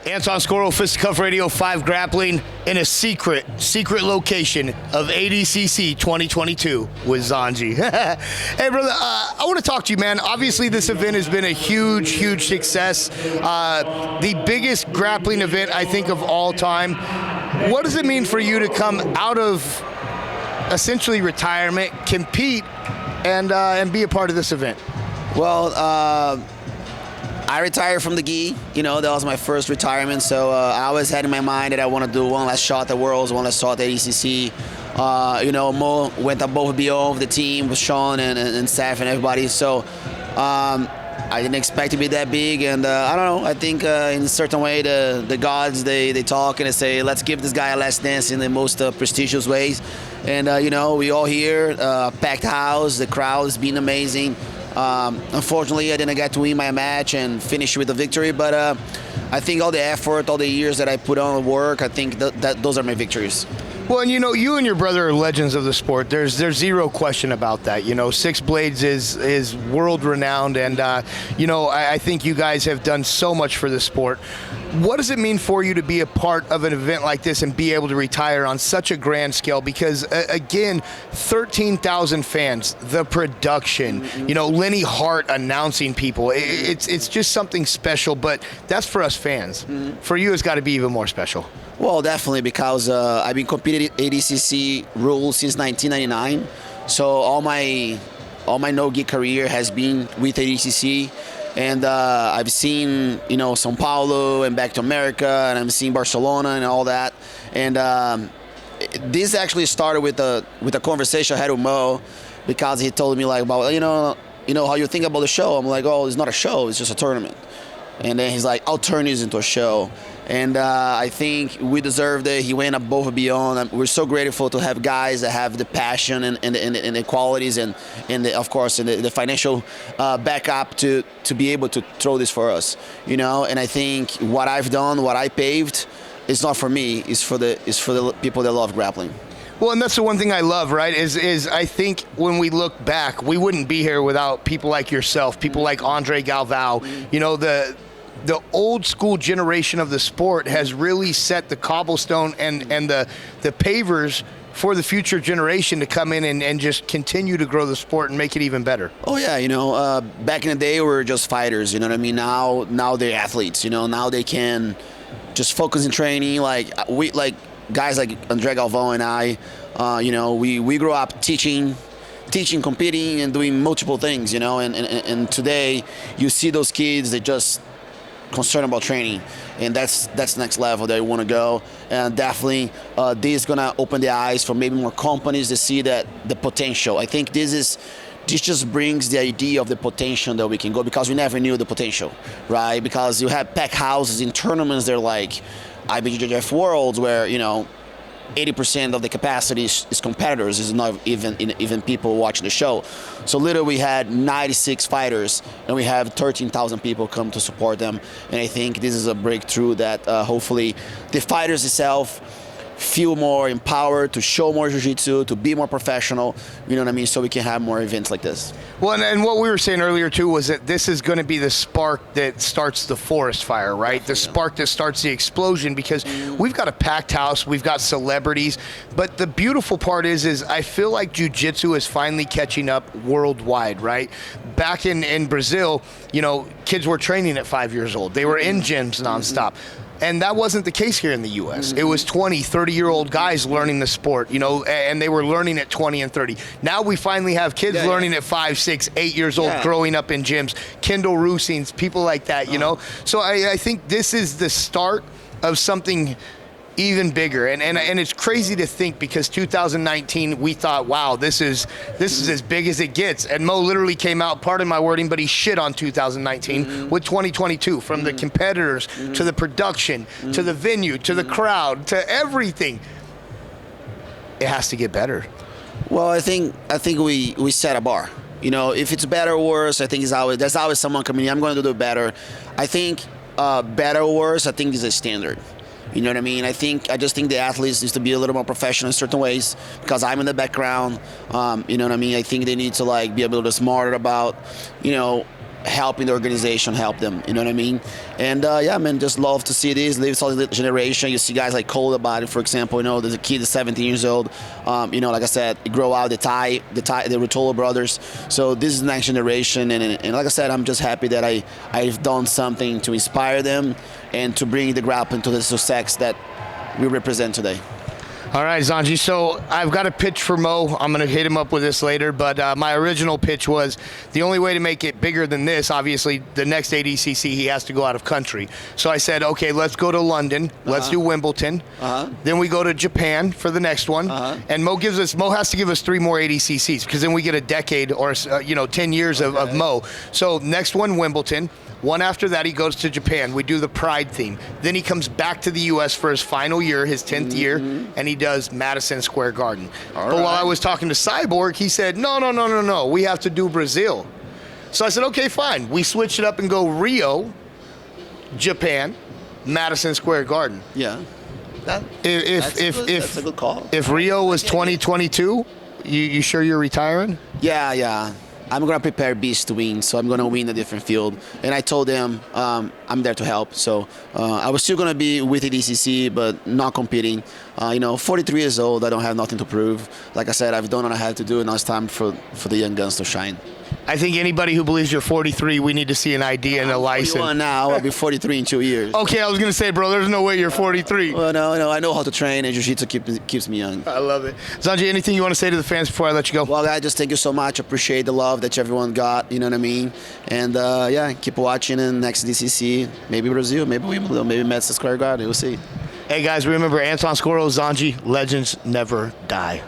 Anton Skoro, FisttaCuff Radio 5 grappling in a secret location of ADCC 2022 with Xande. Hey, brother, I want to talk to you, man. Obviously, this event has been a huge success. The biggest grappling event, I think, of all time. What does it mean for you to come out of essentially retirement, compete, and be a part of this event? Well, I retired from the gi. You know, that was my first retirement. So I always had in my mind that I want to do one last shot at Worlds, one last shot at ADCC. You know, Mo went above and beyond the team with Sean and Steph and everybody. So I didn't expect to be that big. And I don't know. I think in a certain way, the gods, they talk and they say, let's give this guy a last dance in the most prestigious ways. And, you know, we all here, packed house. The crowd has been amazing. Unfortunately, I didn't get to win my match and finish with a victory, but I think all the effort, all the years that I put on work, I think that those are my victories. Well, and you know, you and your brother are legends of the sport. There's zero question about that. You know, Six Blades is world renowned, and you know, I think you guys have done so much for the sport. What does it mean for you to be a part of an event like this and be able to retire on such a grand scale? Because again, 13,000 fans, the production, you know, Lenny Hart announcing people, it's just something special. But that's for us fans. For you, it's got to be even more special. Well, definitely, because I've been competing at ADCC rules since 1999. So all my no-gi career has been with ADCC. And I've seen, you know, São Paulo and back to America, and I'm seeing Barcelona and all that. And this actually started with a conversation I had with Mo, because he told me like about you know how you think about the show. I'm like, oh, it's not a show, it's just a tournament. And then he's like, I'll turn this into a show. And I think we deserved it. He went above and beyond. We're so grateful to have guys that have the passion and the qualities and of course the financial backup to be able to throw this for us. You know, and I think what I've done, what I paved, is not for me. It's for the people that love grappling. Well, and that's the one thing I love, right, is I think when we look back, we wouldn't be here without people like yourself, people like Andre Galvao. You know, the old school generation of the sport has really set the cobblestone and the pavers for the future generation to come in and just continue to grow the sport and make it even better. Oh yeah, you know, back in the day we were just fighters, you know what I mean? Now they're athletes, you know, now they can just focus in training. Like guys like Andre Galvão and I, you know, we grew up teaching, competing, and doing multiple things, you know, and today you see those kids, they just concerned about training, and that's the next level that you want to go. And definitely this is gonna open the eyes for maybe more companies to see that the potential. I think this just brings the idea of the potential that we can go, because we never knew the potential, right? Because you have pack houses in tournaments, they're like IBJJF Worlds, where, you know, 80% of the capacity is competitors, is not even people watching the show. So literally we had 96 fighters and we have 13,000 people come to support them. And I think this is a breakthrough that hopefully the fighters itself feel more empowered to show more jiu-jitsu, to be more professional, you know what I mean, so we can have more events like this. Well, and what we were saying earlier too was that this is going to be the spark that starts the forest fire, right? The spark that starts the explosion, because we've got a packed house, we've got celebrities, but the beautiful part is I feel like jiu-jitsu is finally catching up worldwide, right? Back in Brazil, you know, kids were training at 5 years old. They were in gyms nonstop. And that wasn't the case here in the U.S. It was 20, 30-year-old guys learning the sport, you know, and they were learning at 20 and 30. Now we finally have kids learning at 5, 6, 8 years old, growing up in gyms. Kendall Rusings, people like that, you know. So I think this is the start of something even bigger, and it's crazy to think, because 2019 we thought, wow, this is as big as it gets, and Mo literally came out, pardon my wording, but he shit on 2019 with 2022, from the competitors to the production to the venue to the crowd to everything. It has to get better. Well, I think we set a bar. You know, if it's better or worse, I think there's always someone coming in, I'm going to do better. I think better or worse, I think is a standard. You know what I mean? I just think the athletes needs to be a little more professional in certain ways, because I'm in the background. You know what I mean? I think they need to like be a little bit smarter about, you know, helping the organization help them. You know what I mean? And yeah, man, just love to see this live solid generation. You see guys like Cole about it, for example. You know, there's a kid that's 17 years old. You know, like I said, grow out the Rotolo brothers. So this is the next generation, and like I said, I'm just happy that I've done something to inspire them and to bring the grappling to the success that we represent today. All right, Xande, so I've got a pitch for Mo. I'm going to hit him up with this later, but my original pitch was the only way to make it bigger than this, obviously, the next ADCC, he has to go out of country. So I said, okay, let's go to London. Let's do Wimbledon. Then we go to Japan for the next one. And Mo has to give us 3 more ADCCs because then we get a decade or, 10 years of Mo. So next one, Wimbledon. One after that, he goes to Japan. We do the Pride theme. Then he comes back to the U.S. for his final year, his 10th year, and he does Madison Square Garden. But while I was talking to Cyborg, he said, no, we have to do Brazil. So I said, okay, fine. We switch it up and go Rio, Japan, Madison Square Garden. Yeah. That's a good call. If Rio was 2022, you sure you're retiring? Yeah. I'm going to prepare Beast to win, so I'm going to win a different field. And I told them I'm there to help. So I was still going to be with the DCC, but not competing. 43 years old, I don't have nothing to prove. Like I said, I've done what I had to do, and now it's time for the young guns to shine. I think anybody who believes you're 43, we need to see an ID and a license. 41 now. I'll be 43 in 2 years. Okay, I was going to say, bro, there's no way you're 43. Well, no, I know how to train, and jiu-jitsu keeps me young. I love it. Xande, anything you want to say to the fans before I let you go? Well, guys, just thank you so much. Appreciate the love that everyone got, you know what I mean? And, yeah, keep watching, and next DCC, maybe Brazil, maybe Wimbledon, maybe Madison Square Garden. We'll see. Hey, guys, remember, Anton Scoro, Xande, legends never die.